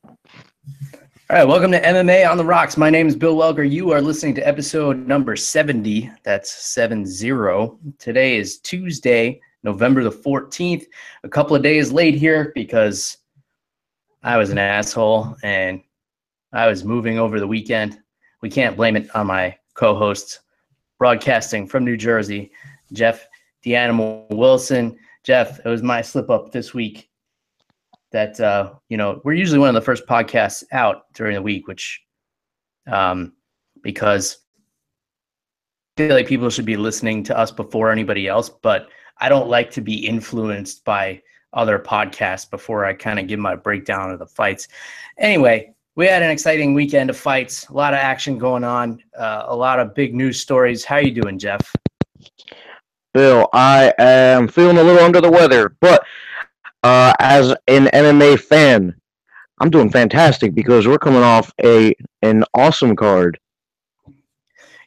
All right, welcome to MMA on the Rocks. My name is Bill Welker. You are listening to episode number 70. That's 70. Today is Tuesday, November the 14th. A couple of days late here because I was an asshole and I was moving over the weekend. We can't blame it on my co-host broadcasting from New Jersey, Jeff the Animal Wilson. Jeff, it was my slip up this week. That, we're usually one of the first podcasts out during the week, which, because I feel like people should be listening to us before anybody else, but I don't like to be influenced by other podcasts before I kind of give my breakdown of the fights. Anyway, we had an exciting weekend of fights, a lot of action going on, a lot of big news stories. How you doing, Jeff? Bill, I am feeling a little under the weather, but as an MMA fan, I'm doing fantastic because we're coming off an awesome card.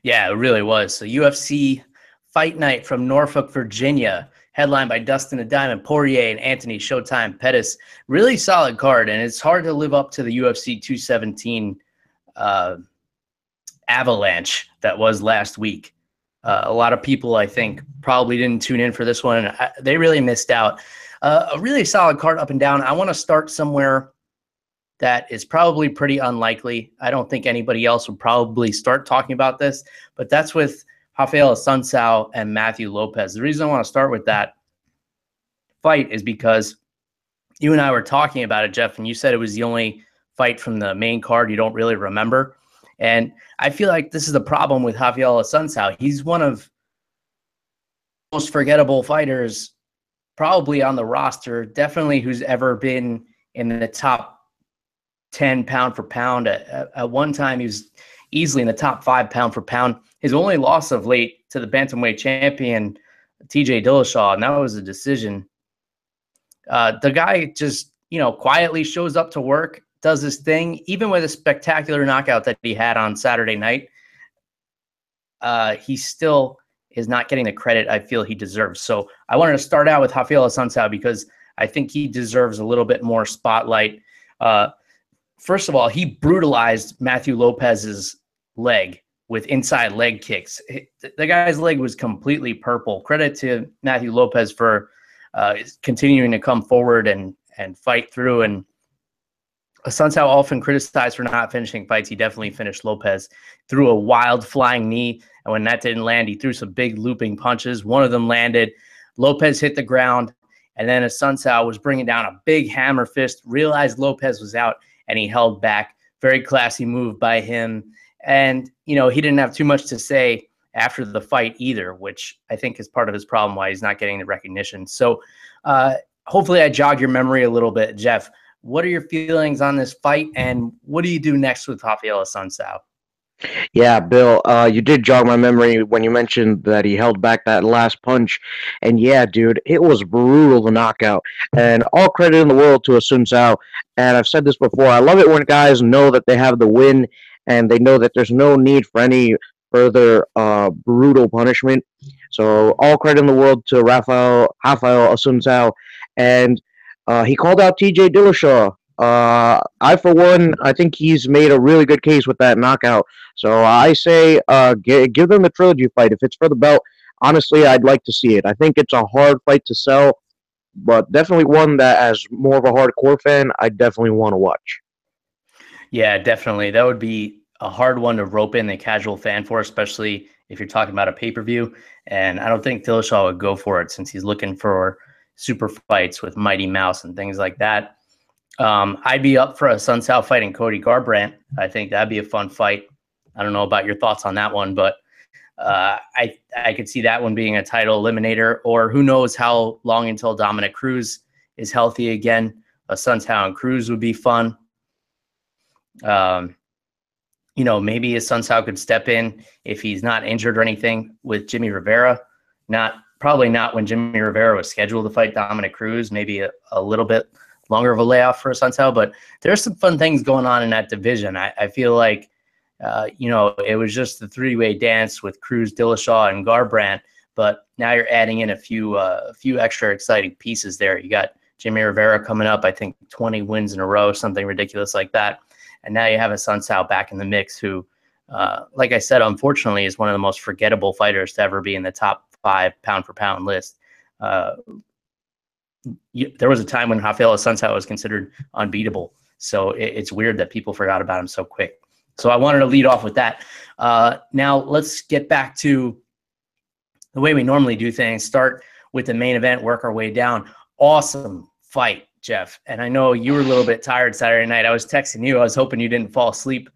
Yeah, it really was. So UFC Fight Night from Norfolk, Virginia, headlined by Dustin the Diamond, Poirier and Anthony, Showtime, Pettis. Really solid card, and it's hard to live up to the UFC 217 avalanche that was last week. A lot of people, I think, probably didn't tune in for this one. They really missed out. A really solid card up and down. I want to start somewhere that is probably pretty unlikely. I don't think anybody else would probably start talking about this, but that's with Rafael and Matthew Lopez. The reason I want to start with that fight is because you and I were talking about it, Jeff, and you said it was the only fight from the main card you don't really remember. And I feel like this is the problem with Rafael. He's one of the most forgettable fighters probably on the roster, definitely who's ever been in the top 10 pound for pound. At one time, he was easily in the top 5 pound for pound. His only loss of late to the bantamweight champion, TJ Dillashaw, and that was a decision. The guy just, quietly shows up to work, does his thing, even with a spectacular knockout that he had on Saturday night. He still is not getting the credit I feel he deserves. So I wanted to start out with Rafael because I think he deserves a little bit more spotlight. First of all, he brutalized Matthew Lopez's leg with inside leg kicks. The guy's leg was completely purple. Credit to Matthew Lopez for continuing to come forward and fight through. And Assunção often criticized for not finishing fights. He definitely finished Lopez, threw a wild flying knee, and when that didn't land, he threw some big looping punches. One of them landed. Lopez hit the ground, and then Assunção was bringing down a big hammer fist, realized Lopez was out, and he held back. Very classy move by him. And, he didn't have too much to say after the fight either, which I think is part of his problem why he's not getting the recognition. So hopefully I jog your memory a little bit, Jeff. What are your feelings on this fight, and what do you do next with Rafael Assunção? Yeah, Bill, you did jog my memory when you mentioned that he held back that last punch. And yeah, dude, it was brutal, the knockout. And all credit in the world to Assunção. And I've said this before, I love it when guys know that they have the win and they know that there's no need for any further brutal punishment. So all credit in the world to Rafael Assunção. And he called out TJ Dillashaw. I, for one, I think he's made a really good case with that knockout. So I say give them the trilogy fight. If it's for the belt, honestly, I'd like to see it. I think it's a hard fight to sell, but definitely one that, as more of a hardcore fan, I definitely want to watch. Yeah, definitely. That would be a hard one to rope in the casual fan for, especially if you're talking about a pay-per-view. And I don't think Dillashaw would go for it since he's looking for super fights with Mighty Mouse and things like that. I'd be up for a Assunção fighting Cody Garbrandt. I think that'd be a fun fight. I don't know about your thoughts on that one, but I could see that one being a title eliminator, or who knows how long until Dominic Cruz is healthy again. Assunção and Cruz would be fun. Maybe Assunção could step in if he's not injured or anything with Jimmy Rivera. Probably not when Jimmy Rivera was scheduled to fight Dominic Cruz. Maybe a little bit longer of a layoff for Assunção, but there's some fun things going on in that division. I feel like, it was just the three-way dance with Cruz, Dillashaw, and Garbrandt, but now you're adding in a few extra exciting pieces there. You got Jimmy Rivera coming up, I think 20 wins in a row, something ridiculous like that. And now you have a Sun Tzu back in the mix who, like I said, unfortunately is one of the most forgettable fighters to ever be in the top 5 pound for pound list. There was a time when Rafael Sun Tzu was considered unbeatable. So it's weird that people forgot about him so quick. So I wanted to lead off with that. Now let's get back to the way we normally do things. Start with the main event, work our way down. Awesome fight, Jeff. And I know you were a little bit tired Saturday night. I was texting you. I was hoping you didn't fall asleep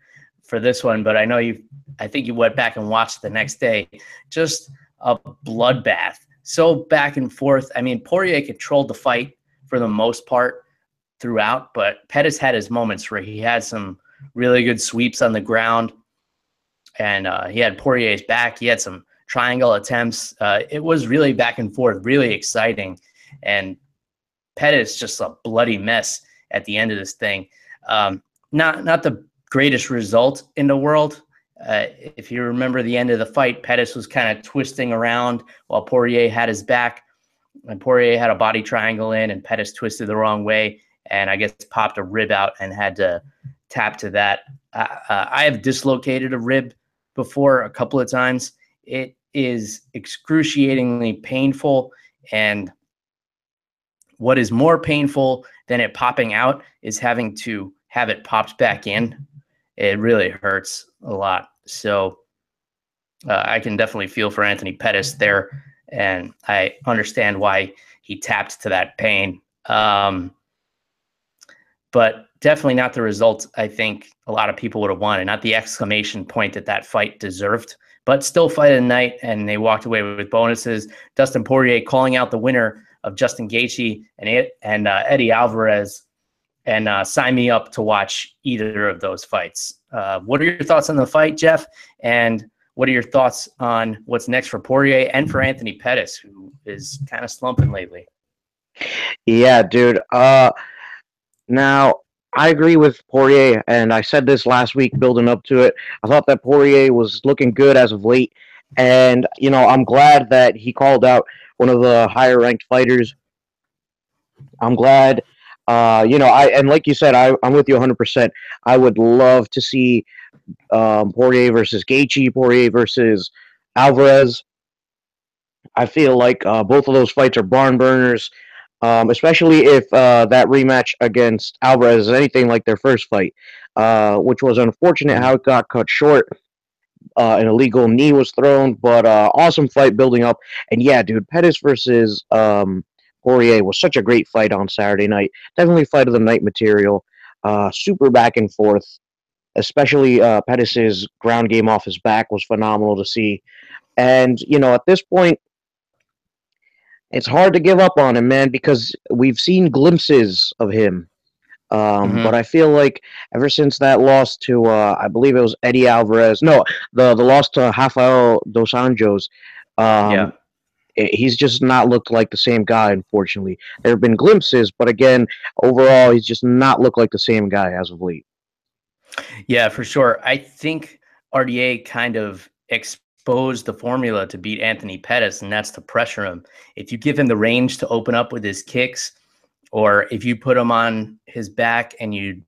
for this one, but I know I think you went back and watched the next day. Just a bloodbath. So back and forth. I mean, Poirier controlled the fight for the most part throughout, but Pettis had his moments where he had some really good sweeps on the ground, and he had Poirier's back. He had some triangle attempts. It was really back and forth, really exciting, and Pettis just a bloody mess at the end of this thing. Not the greatest result in the world. If you remember the end of the fight, Pettis was kind of twisting around while Poirier had his back, and Poirier had a body triangle in, and Pettis twisted the wrong way, and I guess popped a rib out and had to tap to that. I have dislocated a rib before a couple of times. It is excruciatingly painful, and what is more painful than it popping out is having to have it popped back in. It really hurts a lot. So I can definitely feel for Anthony Pettis there, and I understand why he tapped to that pain. But definitely not the result I think a lot of people would have wanted, not the exclamation point that fight deserved, but still fight of the night, and they walked away with bonuses. Dustin Poirier calling out the winner of Justin Gaethje and Eddie Alvarez, and sign me up to watch either of those fights. What are your thoughts on the fight, Jeff? And what are your thoughts on what's next for Poirier and for Anthony Pettis, who is kind of slumping lately? Yeah, dude. Now, I agree with Poirier, and I said this last week building up to it. I thought that Poirier was looking good as of late, and, I'm glad that he called out one of the higher-ranked fighters. I'm glad, and like you said, I'm with you 100%. I would love to see Poirier versus Gaethje, Poirier versus Alvarez. I feel like both of those fights are barn burners. Especially if that rematch against Alvarez is anything like their first fight, which was unfortunate how it got cut short. An illegal knee was thrown, but awesome fight building up. And yeah, dude, Pettis versus Poirier was such a great fight on Saturday night. Definitely fight of the night material. Super back and forth. Especially Pettis's ground game off his back was phenomenal to see. And, at this point, it's hard to give up on him, man, because we've seen glimpses of him. But I feel like ever since that loss to, I believe it was Eddie Alvarez, no, the loss to Rafael dos Anjos, he's just not looked like the same guy, unfortunately. There have been glimpses, but again, overall, he's just not looked like the same guy as of late. Yeah, for sure. I think RDA kind of exposed the formula to beat Anthony Pettis, and that's to pressure him. If you give him the range to open up with his kicks, or if you put him on his back and you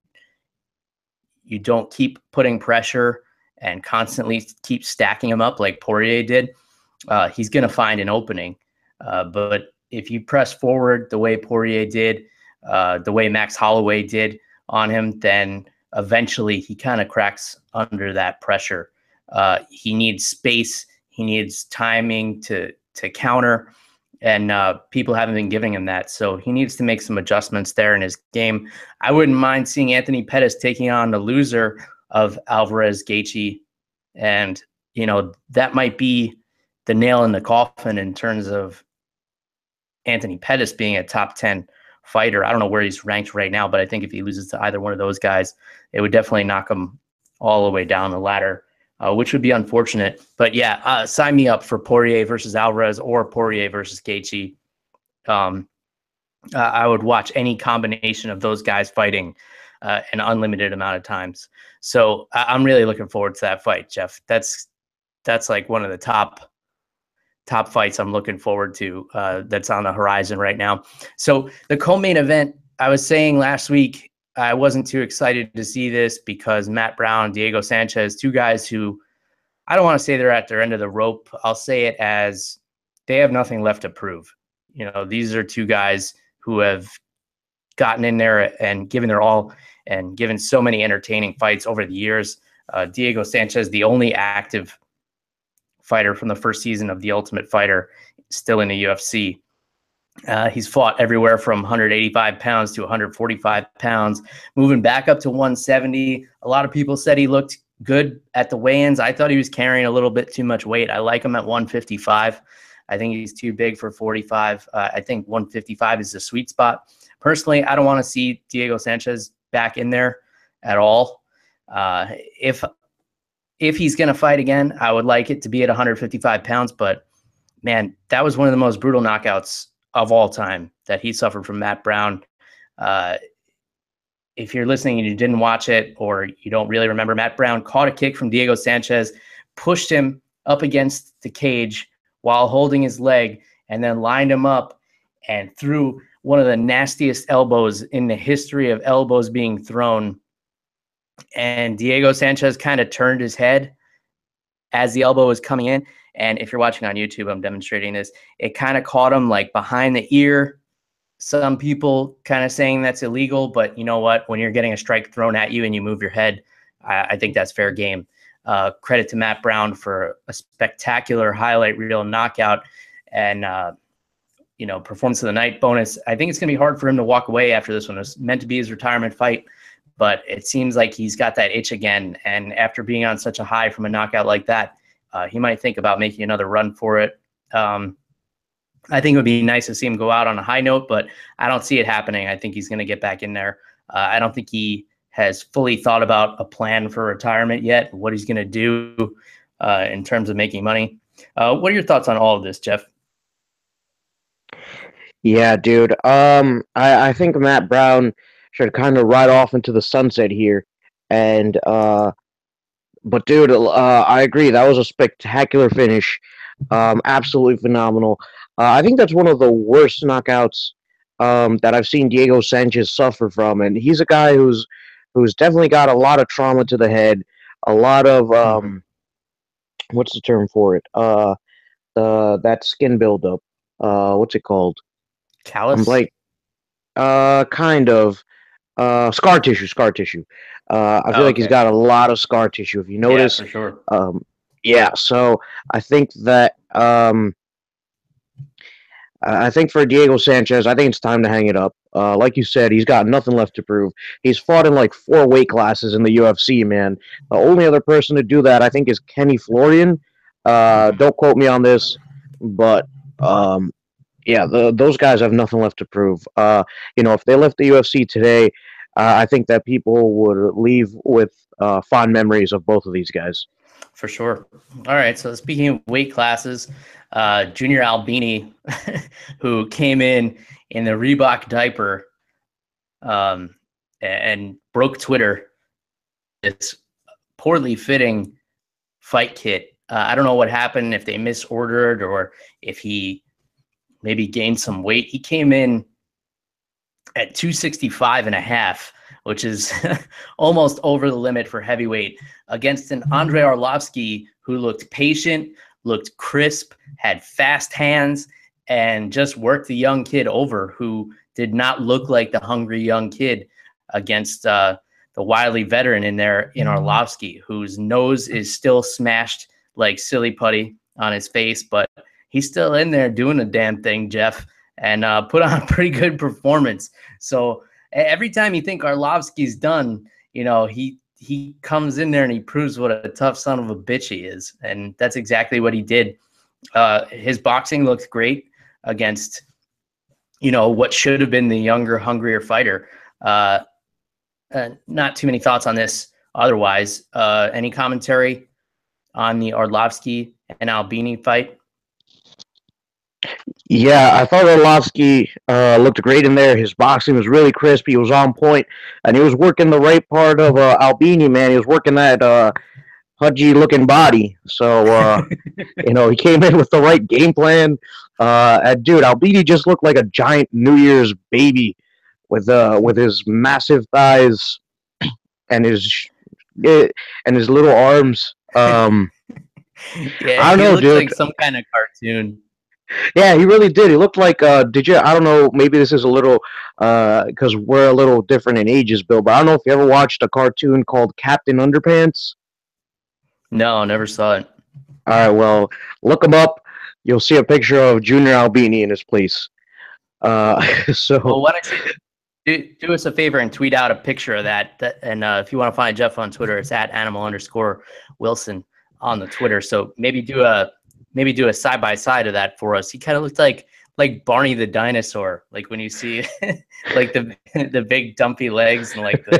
don't keep putting pressure and constantly keep stacking him up like Poirier did, he's going to find an opening. But if you press forward the way Poirier did, the way Max Holloway did on him, then eventually he kind of cracks under that pressure. He needs space. He needs timing to counter, and people haven't been giving him that. So he needs to make some adjustments there in his game. I wouldn't mind seeing Anthony Pettis taking on the loser of Alvarez Gaethje, and that might be the nail in the coffin in terms of Anthony Pettis being a top 10 fighter. I don't know where he's ranked right now, but I think if he loses to either one of those guys, it would definitely knock him all the way down the ladder, which would be unfortunate. But yeah, sign me up for Poirier versus Alvarez or Poirier versus Gaethje. I would watch any combination of those guys fighting an unlimited amount of times. So I'm really looking forward to that fight, Jeff. That's like one of the top top fights I'm looking forward to that's on the horizon right now. So the co-main event, I was saying last week, I wasn't too excited to see this because Matt Brown, Diego Sanchez, two guys who I don't want to say they're at their end of the rope. I'll say it as they have nothing left to prove. These are two guys who have gotten in there and given their all and given so many entertaining fights over the years. Diego Sanchez, the only active fighter from the first season of The Ultimate Fighter, still in the UFC. He's fought everywhere from 185 pounds to 145 pounds, moving back up to 170. A lot of people said he looked good at the weigh-ins. I thought he was carrying a little bit too much weight. I like him at 155. I think he's too big for 45. I think 155 is the sweet spot. Personally, I don't want to see Diego Sanchez back in there at all. If he's going to fight again, I would like it to be at 155 pounds. But, man, that was one of the most brutal knockouts of all time that he suffered from Matt Brown. If you're listening and you didn't watch it or you don't really remember, Matt Brown caught a kick from Diego Sanchez, pushed him up against the cage while holding his leg, and then lined him up and threw one of the nastiest elbows in the history of elbows being thrown. And Diego Sanchez kind of turned his head as the elbow was coming in. And if you're watching on YouTube, I'm demonstrating this. It kind of caught him like behind the ear. Some people kind of saying that's illegal, but you know what? When you're getting a strike thrown at you and you move your head, I think that's fair game. Credit to Matt Brown for a spectacular highlight reel knockout and, performance of the night bonus. I think it's going to be hard for him to walk away after this one. It was meant to be his retirement fight, but it seems like he's got that itch again. And after being on such a high from a knockout like that, he might think about making another run for it. I think it would be nice to see him go out on a high note, but I don't see it happening. I think he's going to get back in there. I don't think he has fully thought about a plan for retirement yet, what he's going to do in terms of making money. What are your thoughts on all of this, Jeff? Yeah, dude. I think Matt Brown should kind of ride off into the sunset here. And, but dude, I agree. That was a spectacular finish. Absolutely phenomenal. I think that's one of the worst knockouts that I've seen Diego Sanchez suffer from, and he's a guy who's definitely got a lot of trauma to the head, a lot of what's the term for it? That skin buildup. What's it called? Callus? I'm like, kind of scar tissue. I feel like he's got a lot of scar tissue. If you notice, yeah, for sure. Yeah. So I think that. I think for Diego Sanchez, I think it's time to hang it up. Like you said, he's got nothing left to prove. He's fought in like 4 weight classes in the UFC, man. The only other person to do that, I think, is Kenny Florian. Don't quote me on this, but yeah, those guys have nothing left to prove. If they left the UFC today, I think that people would leave with fond memories of both of these guys. For sure. All right. So speaking of weight classes, Junior Albini, who came in the Reebok diaper and broke Twitter, this poorly fitting fight kit. I don't know what happened, if they misordered or if he maybe gained some weight. He came in at 265.5, which is almost over the limit for heavyweight, against an Andrei Arlovski who looked patient, looked crisp, had fast hands, and just worked the young kid over, who did not look like the hungry young kid, against the wily veteran in there in Arlovski, whose nose is still smashed like silly putty on his face, but he's still in there doing the damn thing, Jeff, and put on a pretty good performance. So every time you think Arlovski's done, he comes in there and he proves what a tough son of a bitch he is. And that's exactly what he did. His boxing looked great against, what should have been the younger, hungrier fighter. Not too many thoughts on this otherwise. Any commentary on the Arlovski and Albini fight? Yeah, I thought Arlovski looked great in there. His boxing was really crisp. He was on point, and he was working the right part of Albini, man. He was working that pudgy looking body. So he came in with the right game plan. And dude, Albini just looked like a giant New Year's baby with his massive thighs and his little arms. Yeah, I don't he know, looks dude. like some kind of cartoon. Yeah, he really did. He looked like did you I don't know, maybe this is a little because we're a little different in ages, Bill, but I don't know if you ever watched a cartoon called Captain Underpants. No, never saw it. All right, well, look him up. You'll see a picture of Junior Albini in his place. So Well, why don't you do us a favor and tweet out a picture of that? And if you want to find Jeff on Twitter, it's at @animal_Wilson on the Twitter. So maybe do a side by side of that for us. He kind of looked like Barney the dinosaur, like when you see like the big dumpy legs and like the.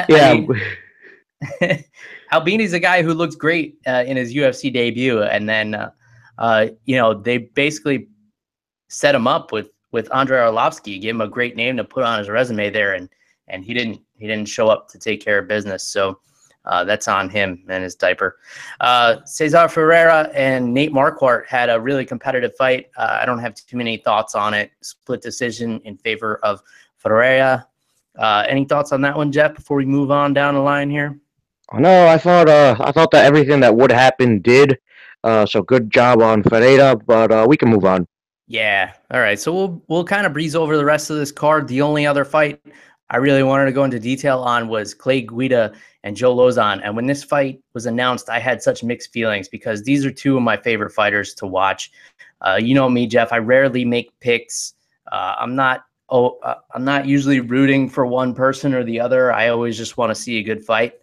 yeah, Albini's a guy who looks great in his UFC debut, and then they basically set him up with Andrei Arlovski, gave him a great name to put on his resume there, and he didn't show up to take care of business. So that's on him and his diaper. Cesar Ferreira and Nate Marquardt had a really competitive fight. I don't have too many thoughts on it. Split decision in favor of Ferreira. Any thoughts on that one, Jeff, before we move on down the line here? no, I thought that everything that would happen did. So good job on Ferreira, but we can move on. Yeah. All right. So we'll kind of breeze over the rest of this card. The only other fight I really wanted to go into detail on was Clay Guida and Joe Lozon. And when this fight was announced, I had such mixed feelings because these are two of my favorite fighters to watch. You know me, Jeff. I rarely make picks. I'm not usually rooting for one person or the other. I always just want to see a good fight.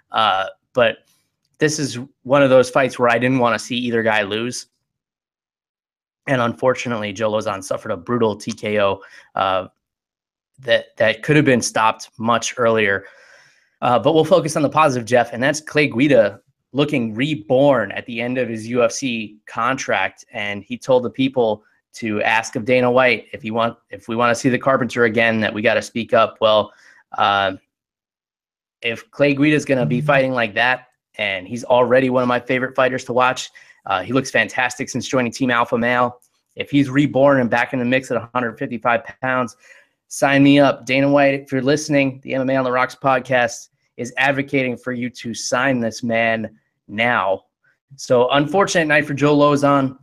But this is one of those fights where I didn't want to see either guy lose. And unfortunately, Joe Lozon suffered a brutal TKO that could have been stopped much earlier. But we'll focus on the positive, Jeff, and that's Clay Guida looking reborn at the end of his UFC contract. And he told the people to ask of Dana White if we want to see the Carpenter again, that we got to speak up. Well, if Clay Guida is going to be fighting like that, and he's already one of my favorite fighters to watch. He looks fantastic since joining Team Alpha Male. If he's reborn and back in the mix at 155 pounds, sign me up. Dana White, if you're listening, the MMA on the Rocks podcast is advocating for you to sign this man now. So unfortunate night for Joe Lozon.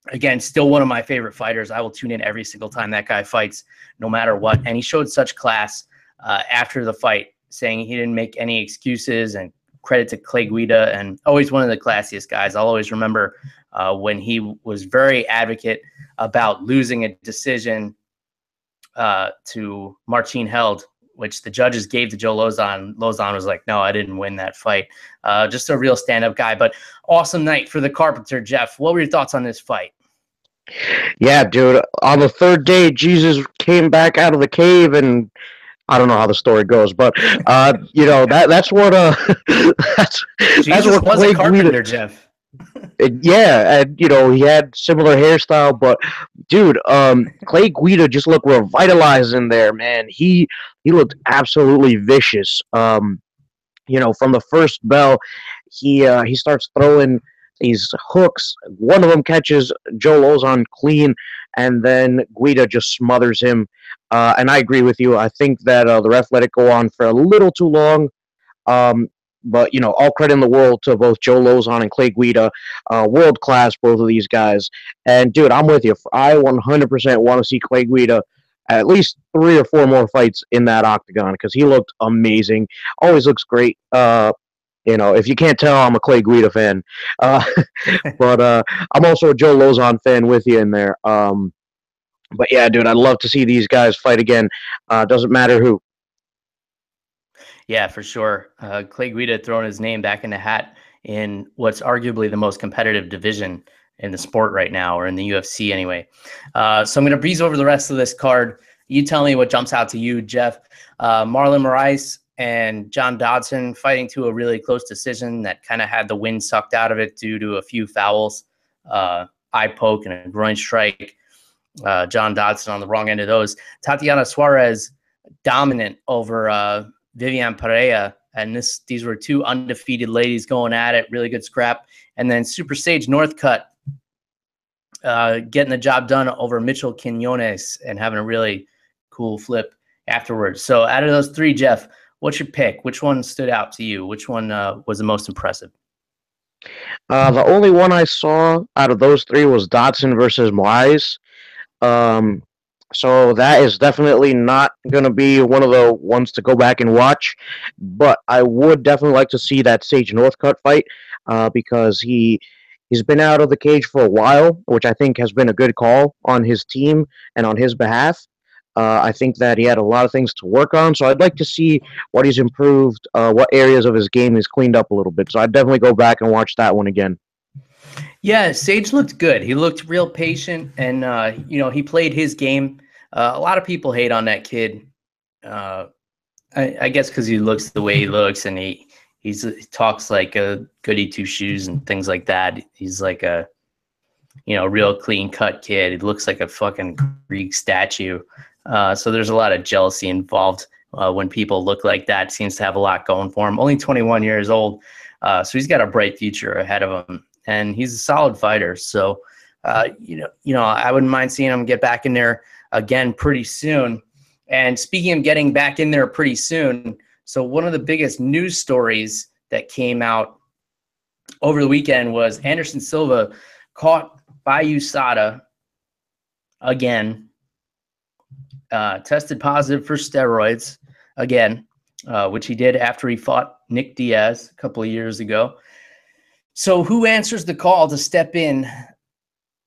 Again, still one of my favorite fighters. I will tune in every single time that guy fights, no matter what. And he showed such class after the fight, saying he didn't make any excuses, and credit to Clay Guida, and always one of the classiest guys. I'll always remember when he was very advocate about losing a decision to Marcin Held, which the judges gave to Joe Lozon. Lozon was like, no, I didn't win that fight. Just a real stand-up guy, but awesome night for the Carpenter. Jeff, what were your thoughts on this fight? Yeah, dude. On the third day, Jesus came back out of the cave, and I don't know how the story goes, but that's what Jesus what was Clay a carpenter, Guida, Jeff. Yeah, and he had similar hairstyle, but dude, Clay Guida just looked revitalized in there, man. He looked absolutely vicious. From the first bell, he starts throwing these hooks. One of them catches Joe Lozon clean, and then Guida just smothers him. And I agree with you. I think that the ref let it go on for a little too long. But all credit in the world to both Joe Lozon and Clay Guida, world class, both of these guys. And dude, I'm with you. I 100% want to see Clay Guida at least 3 or 4 more fights in that octagon because he looked amazing. Always looks great. If you can't tell, I'm a Clay Guida fan, but I'm also a Joe Lozon fan with you in there. But yeah, dude, I'd love to see these guys fight again. Doesn't matter who. Yeah, for sure. Clay Guida throwing his name back in the hat in what's arguably the most competitive division in the sport right now, or in the UFC anyway. So I'm going to breeze over the rest of this card. You tell me what jumps out to you, Jeff. Marlon Moraes and John Dodson fighting to a really close decision that kind of had the wind sucked out of it due to a few fouls, eye poke and a groin strike. John Dodson on the wrong end of those. Tatiana Suarez dominant over Vivian Pereira And these were two undefeated ladies going at it, really good scrap. And then Super Sage Northcutt getting the job done over Mitchell Quinones and having a really cool flip afterwards. So out of those three, Jeff, what's your pick? Which one stood out to you? Which one was the most impressive? The only one I saw out of those three was Dodson versus Moraes. Um, so that is definitely not going to be one of the ones to go back and watch. But I would definitely like to see that Sage Northcutt fight because he's been out of the cage for a while, which I think has been a good call on his team and on his behalf. I think that he had a lot of things to work on, so I'd like to see what he's improved, what areas of his game he's cleaned up a little bit. So I'd definitely go back and watch that one again. Yeah, Sage looked good. He looked real patient, and he played his game. A lot of people hate on that kid. I guess because he looks the way he looks, and he talks like a goody two shoes and things like that. He's like a real clean cut kid. He looks like a fucking Greek statue. So there's a lot of jealousy involved when people look like that. Seems to have a lot going for him. Only 21 years old, so he's got a bright future ahead of him, and he's a solid fighter. So I wouldn't mind seeing him get back in there again pretty soon. And speaking of getting back in there pretty soon, so one of the biggest news stories that came out over the weekend was Anderson Silva caught by USADA again. Tested positive for steroids again, which he did after he fought Nick Diaz a couple of years ago. So who answers the call to step in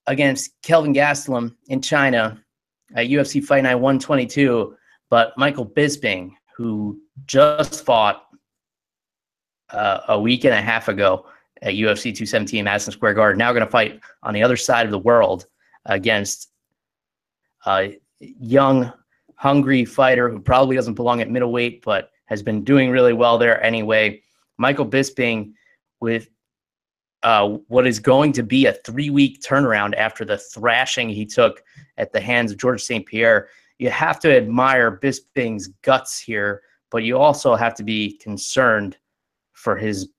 against Kelvin Gastelum in China at UFC Fight Night 122? But Michael Bisping, who just fought a week and a half ago at UFC 217 Madison Square Garden, now going to fight on the other side of the world against young, hungry fighter who probably doesn't belong at middleweight, but has been doing really well there anyway. Michael Bisping with what is going to be a 3-week turnaround after the thrashing he took at the hands of George St. Pierre. You have to admire Bisping's guts here, but you also have to be concerned for his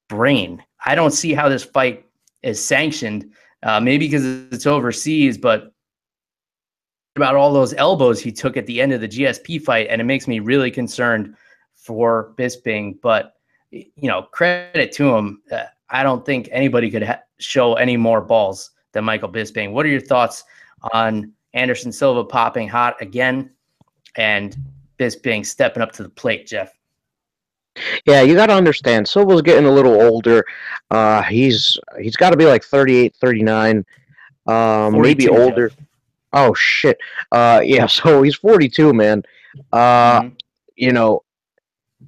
brain. I don't see how this fight is sanctioned, maybe because it's overseas, but about all those elbows he took at the end of the GSP fight, and it makes me really concerned for Bisping. But credit to him. I don't think anybody could show any more balls than Michael Bisping. What are your thoughts on Anderson Silva popping hot again and Bisping stepping up to the plate, Jeff? Yeah, you got to understand, Silva's getting a little older. He's got to be like 38, 39, maybe older. Jeff. Oh shit. Yeah, so he's 42, man. I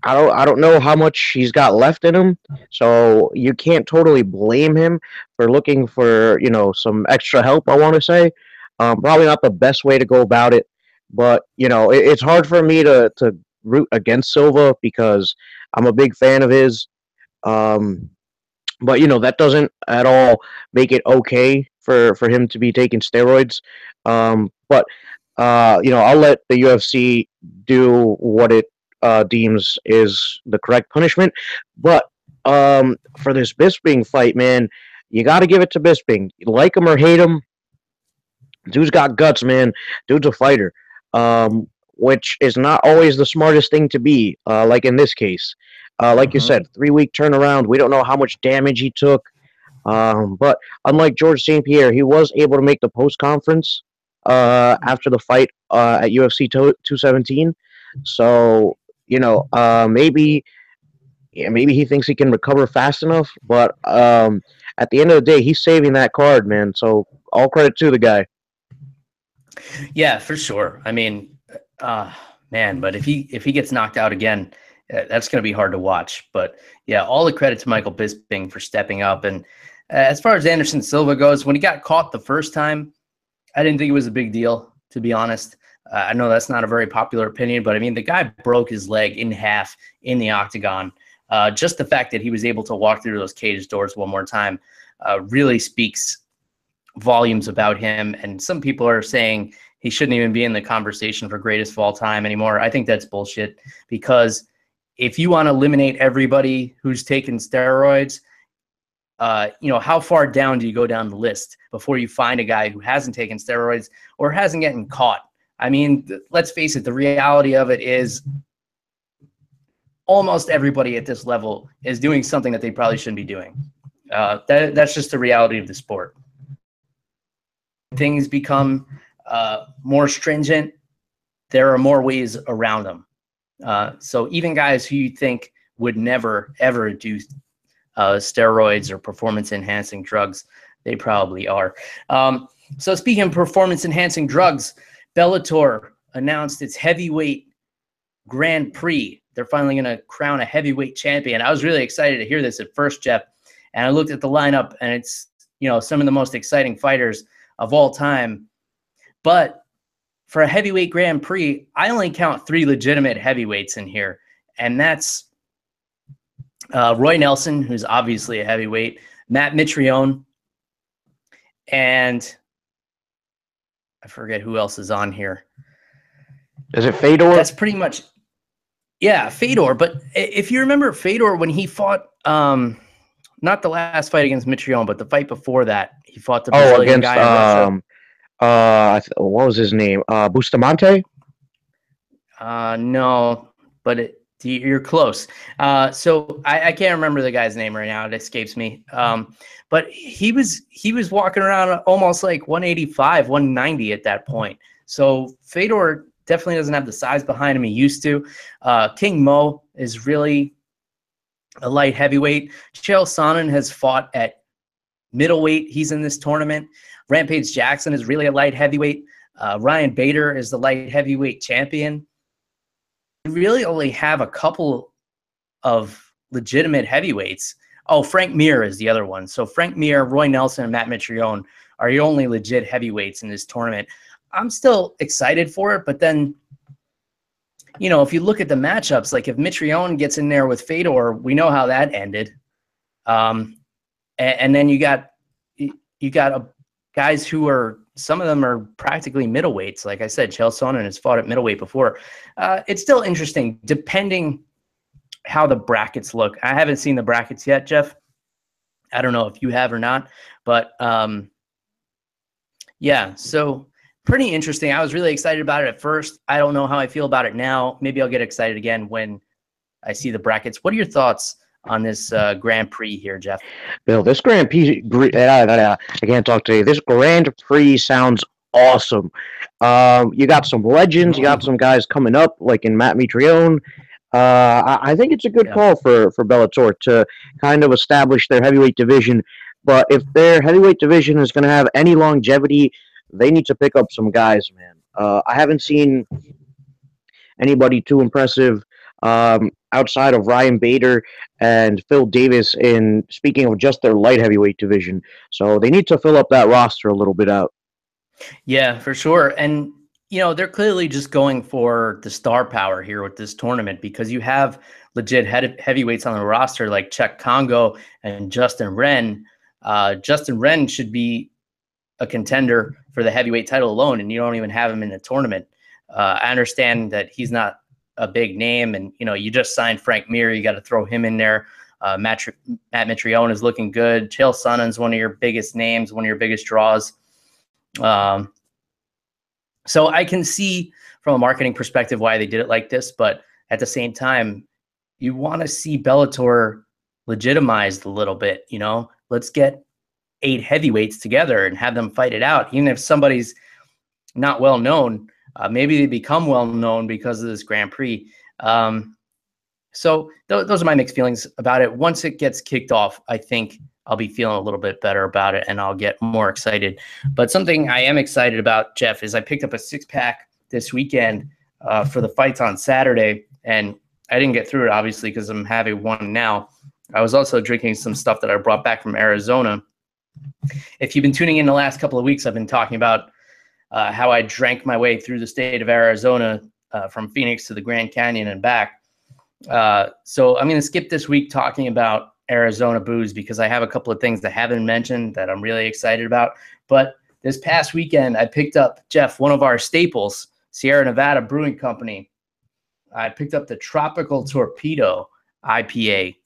don't know how much he's got left in him, so you can't totally blame him for looking for, some extra help, I want to say. Probably not the best way to go about it, but, it's hard for me to root against Silva because I'm a big fan of his. But, that doesn't at all make it okay for him to be taking steroids. But I'll let the UFC do what it deems is the correct punishment. But for this Bisping fight, man, you got to give it to Bisping. Like him or hate him, dude's got guts, man. Dude's a fighter, which is not always the smartest thing to be, like in this case. Like you said, 3-week turnaround. We don't know how much damage he took. But unlike George St. Pierre, he was able to make the post-conference after the fight at UFC 217. So, maybe he thinks he can recover fast enough. But at the end of the day, he's saving that card, man. So all credit to the guy. Yeah, for sure. I mean, man, but if he gets knocked out again, that's going to be hard to watch. But yeah, all the credit to Michael Bisping for stepping up. And as far as Anderson Silva goes, when he got caught the first time, I didn't think it was a big deal, to be honest. I know that's not a very popular opinion, but I mean, the guy broke his leg in half in the octagon. Just the fact that he was able to walk through those cage doors one more time really speaks volumes about him. And some people are saying he shouldn't even be in the conversation for greatest of all time anymore. I think that's bullshit because if you want to eliminate everybody who's taken steroids, how far down do you go down the list before you find a guy who hasn't taken steroids or hasn't gotten caught? I mean, let's face it, the reality of it is almost everybody at this level is doing something that they probably shouldn't be doing. That's just the reality of the sport. Things become more stringent. There are more ways around them. So even guys who you think would never, ever do steroids or performance-enhancing drugs, they probably are. So speaking of performance-enhancing drugs, Bellator announced its heavyweight Grand Prix. They're finally going to crown a heavyweight champion. I was really excited to hear this at first, Jeff, and I looked at the lineup, and it's some of the most exciting fighters of all time. But for a heavyweight Grand Prix, I only count 3 legitimate heavyweights in here, and that's Roy Nelson, who's obviously a heavyweight, Matt Mitrione, and I forget who else is on here. Is it Fedor? That's pretty much, yeah, Fedor. But if you remember Fedor, when he fought, not the last fight against Mitrione, but the fight before that, he fought the Brazilian guy in Russia. What was his name? Bustamante? No, but you're close. So I can't remember the guy's name right now. It escapes me. But he was walking around almost like 185, 190 at that point. So Fedor definitely doesn't have the size behind him he used to. King Mo is really a light heavyweight. Chael Sonnen has fought at middleweight. He's in this tournament. Rampage Jackson is really a light heavyweight. Ryan Bader is the light heavyweight champion. We really only have a couple of legitimate heavyweights. Oh, Frank Mir is the other one. So Frank Mir, Roy Nelson, and Matt Mitrione are your only legit heavyweights in this tournament. I'm still excited for it, but then, if you look at the matchups, like if Mitrione gets in there with Fedor, we know how that ended. And then you got guys who are, some of them are practically middleweights. Like I said, Chael Sonnen has fought at middleweight before. It's still interesting, depending how the brackets look. I haven't seen the brackets yet, Jeff. I don't know if you have or not, but yeah, so pretty interesting. I was really excited about it at first. I don't know how I feel about it now. Maybe I'll get excited again when I see the brackets. What are your thoughts on this Grand Prix here, Jeff? Bill, this Grand Prix, I can't talk to you. This Grand Prix sounds awesome. You got some legends. You got some guys coming up, like in Matt Mitrione. I think it's a good call for Bellator to kind of establish their heavyweight division. But if their heavyweight division is going to have any longevity, they need to pick up some guys, man. I haven't seen anybody too impressive outside of Ryan Bader and Phil Davis in speaking of just their light heavyweight division. So they need to fill up that roster a little bit out. Yeah, for sure. And, they're clearly just going for the star power here with this tournament because you have legit heavyweights on the roster like Czech Congo and Justin Wren. Justin Wren should be a contender for the heavyweight title alone, and you don't even have him in the tournament. I understand that he's not a big name, and you just signed Frank Mir. You got to throw him in there. Matt Mitrione is looking good. Chael Sonnen's one of your biggest names, one of your biggest draws. So I can see from a marketing perspective why they did it like this, but at the same time, you want to see Bellator legitimized a little bit. Let's get 8 heavyweights together and have them fight it out. Even if somebody's not well known, maybe they become well known because of this Grand Prix. So those are my mixed feelings about it. Once it gets kicked off, I think I'll be feeling a little bit better about it and I'll get more excited. But something I am excited about, Jeff, is I picked up a 6-pack this weekend for the fights on Saturday. And I didn't get through it, obviously, because I'm having one now. I was also drinking some stuff that I brought back from Arizona. If you've been tuning in the last couple of weeks, I've been talking about how I drank my way through the state of Arizona from Phoenix to the Grand Canyon and back. So I'm going to skip this week talking about Arizona booze because I have a couple of things that haven't mentioned that I'm really excited about. But this past weekend, I picked up, Jeff, one of our staples, Sierra Nevada Brewing Company. I picked up the Tropical Torpedo IPA,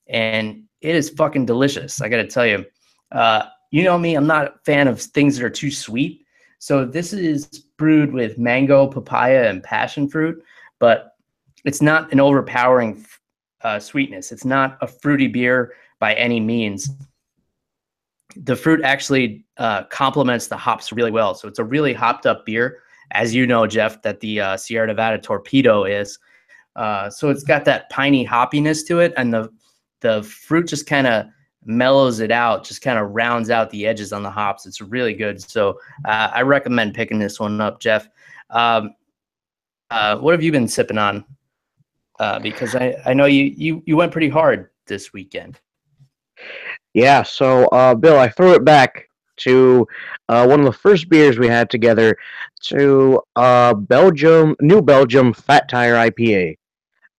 and it is fucking delicious. I got to tell you, you know me, I'm not a fan of things that are too sweet. So this is brewed with mango, papaya, and passion fruit, but it's not an overpowering sweetness. It's not a fruity beer by any means. The fruit actually complements the hops really well. So it's a really hopped up beer, as you know, Jeff, that the Sierra Nevada Torpedo is. So it's got that piney hoppiness to it, and the fruit just kind of mellows it out, just kind of rounds out the edges on the hops. It's really good. So I recommend picking this one up, Jeff. What have you been sipping on? Because I know you went pretty hard this weekend. Yeah, so Bill, I threw it back to one of the first beers we had together, to New Belgium Fat Tire IPA.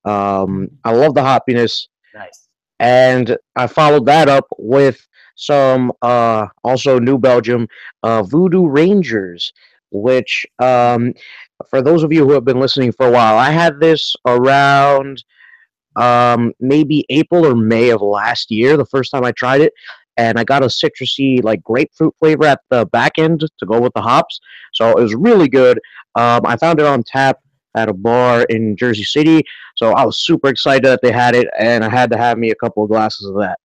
I love the hoppiness. Nice. And I followed that up with some also New Belgium Voodoo Rangers, which for those of you who have been listening for a while, I had this around maybe April or May of last year, the first time I tried it, and I got a citrusy, like grapefruit flavor at the back end to go with the hops. So it was really good. I found it on tap at a bar in Jersey City, so I was super excited that they had it, and I had to have me a couple of glasses of that.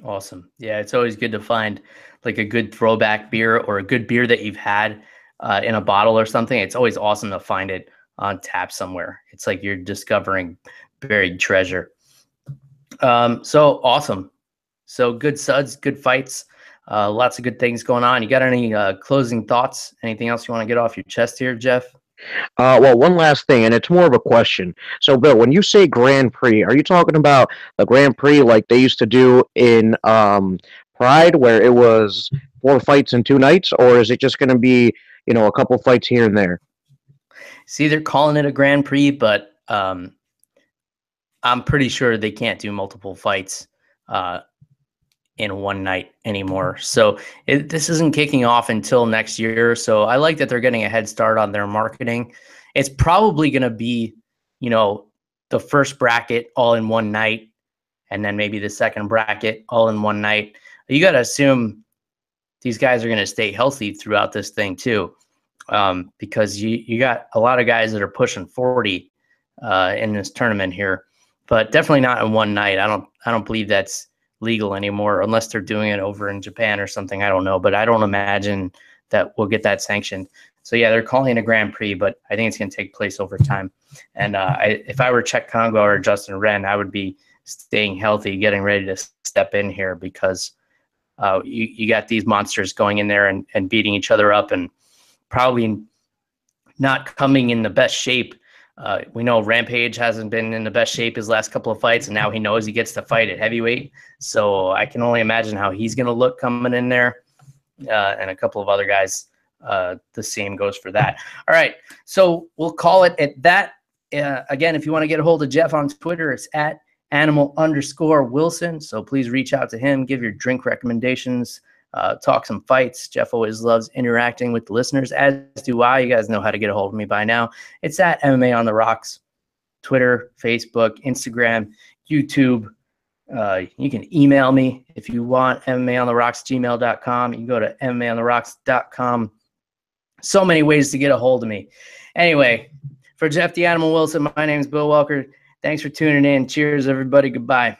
Awesome. Yeah, it's always good to find like a good throwback beer or a good beer that you've had in a bottle or something. It's always awesome to find it on tap somewhere. It's like you're discovering buried treasure. So awesome. So good suds, good fights, lots of good things going on. You got any closing thoughts? Anything else you want to get off your chest here, Jeff? Well, one last thing, and it's more of a question. So, Bill, when you say Grand Prix, are you talking about the Grand Prix like they used to do in Pride, where it was 4 fights in 2 nights, or is it just going to be, a couple fights here and there? See, they're calling it a Grand Prix, but I'm pretty sure they can't do multiple fights in one night anymore. So this isn't kicking off until next year. So I like that they're getting a head start on their marketing. It's probably going to be, the first bracket all in one night, and then maybe the second bracket all in one night. You got to assume these guys are going to stay healthy throughout this thing too, because you got a lot of guys that are pushing 40 in this tournament here, but definitely not in one night. I don't believe that's legal anymore, unless they're doing it over in Japan or something. I don't know, but I don't imagine that we'll get that sanctioned. So yeah, they're calling it a Grand Prix, but I think it's going to take place over time. And if I were Czech Congo or Justin Wren, I would be staying healthy, getting ready to step in here, because you got these monsters going in there and beating each other up, and probably not coming in the best shape. We know Rampage hasn't been in the best shape his last couple of fights, and now he knows he gets to fight at heavyweight. So I can only imagine how he's going to look coming in there, and a couple of other guys. The same goes for that. All right, so we'll call it at that. Again, if you want to get a hold of Jeff on Twitter, it's at @animal_Wilson. So please reach out to him, give your drink recommendations, talk some fights. Jeff always loves interacting with the listeners, as do I. You guys know how to get a hold of me by now. It's at MMA on the Rocks, Twitter, Facebook, Instagram, YouTube. You can email me if you want, MMAonTheRocks@gmail.com. You can go to MMAonTheRocks.com. So many ways to get a hold of me. Anyway, for Jeff the Animal Wilson, my name is Bill Welker. Thanks for tuning in. Cheers, everybody. Goodbye.